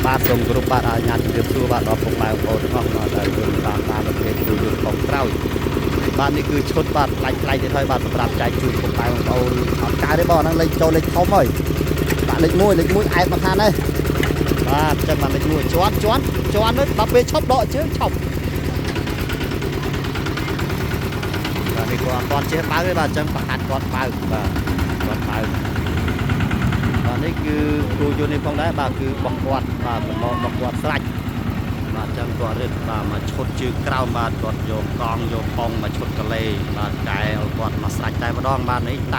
បាទសូមគោរពបាទអាញាជម្រាបសួរបាទដល់ពុកម៉ែបងប្អូនទាំងអស់ដែលយល់តាមប្រភេទទូយល់ខុសក្រោយបាទនេះគឺឈុតបាទផ្លាច់ទៀតហើយបាទសម្រាប់ចែកជូនពុកម៉ែបងប្អូនអត់កើតទេបងហ្នឹងលេខចូលលេខធំហើយដាក់លេខ1អែបមកខាងនេះបាទចឹងបានលេខ1ជាន់នេះដល់ពេលឈប់ដកជើងឈប់បាទនេះគាត់អត់ទាន់ចេះបើទេបាទចឹងបង្ហាត់គាត់បើបាទគាត់បើបាទនេះគឺគ្រូយន្តនេះផងដែរបាទគឺបោះគាត់បាទបន្តបោះគាត់ស្រាច់បាទចឹងគាត់រឹតបាទមកឈុតជើងក្រោមបាទគាត់យកកង់យកប៉ងមកឈុតកលេបាទកែឲ្យគាត់មកស្រាច់តែម្ដងបាទនេះត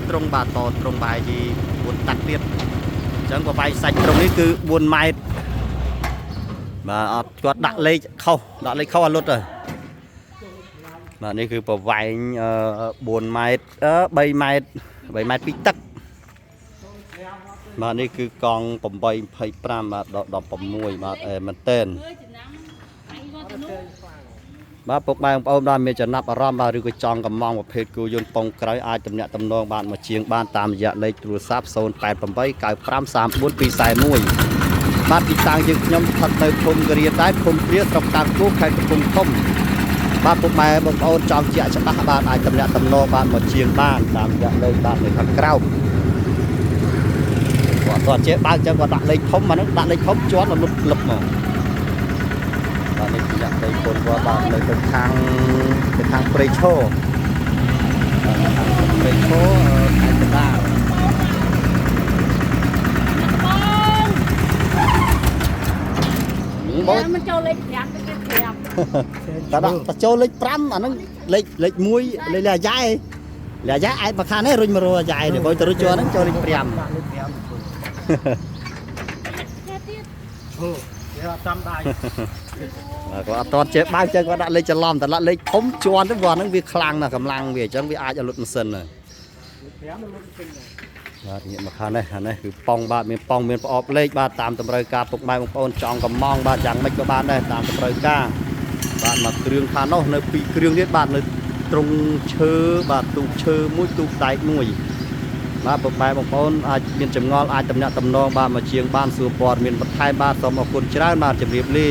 ត្រង់បាទតត្រង់បែរជា4តាក់ទៀតចឹងប្រវាយសាច់ត្រង់នេះគឺ4ម៉ែត្របាទអត់គាត់ដាក់លេខខុសអត់លុតហើយបាទនេះគឺប្រវែង4ម៉ែត្រ3ម៉ែត្រ2ទឹកបាទនេះគឺកង់825បាទដល់16បាទមែនតើបាទពុកម៉ែបងប្អូនបាទមានចំណាប់អារម្មណ៍បាទឬក៏ចង់កំងប្រភេទគូយន្តប៉ុងក្រោយអាចទំនាក់ទំនងបានមកជាងបានតាមរយៈលេខទូរស័ព្ទ088953441បាទទីតាំងយើងខ្ញុំស្ថិតនៅភូមិគិរីតែភូមិព្រាស្រុកតាមគូខេត្តកំពង់ធំបាទពុកម៉ែបងប្អូនចង់ជាក់ច្បាស់បាទអាចទំនាក់ទំនងបានមកជាងបានតាមរយៈលេខបាទនៅខាងក្រោមគាត់ចេះបើចឹងគាត់ដាក់លេខធំអាហ្នឹងដាក់លេខធំជាន់លុតលឹបមកបាទនេះជាលេខកូនគាត់បាទនៅទៅខាងព្រៃឈរព្រៃឈរខេត្តកណ្ដាលបងមិនចូលលេខ5ទៅលេខ5តើដាក់ចូលលេខ5អាហ្នឹងលេខ1លេខអាយ៉ៃអែតមកខាងនេះរុញមករអាយ៉ៃនេះបើទៅរុញចូលហ្នឹងចូលលេខ5គាត់អត់តចេះបើកចឹងគាត់ដាក់លេខច្រឡំតែលេខធំជាន់ទៅគាត់ហ្នឹងវាខ្លាំងណាស់កម្លាំងវាអញ្ចឹងវាអាចឲ្យលុតម៉ាស៊ីនហើយបាទងាកមកខាងនេះគឺប៉ងបាទមានប៉ងមានប្រអប់លេខបាទតាមតម្រូវការពុកម៉ែបងប្អូនចង់កំងបាទយ៉ាងម៉េចក៏បានដែរតាមតម្រូវការបាទមកគ្រឿងខាងនោះនៅ2គ្រឿងទៀតបាទនៅត្រង់ឈើបាទទូកឈើមួយទូកដែកមួយបាទពុកម៉ែបងប្អូនអាចមានចម្ងល់អាចតំណាក់តំណងបាទមកជាងបានសួរព័ត៌មានបន្ថែមបាទសូមអរគុណច្រើនបាទជម្រាបលា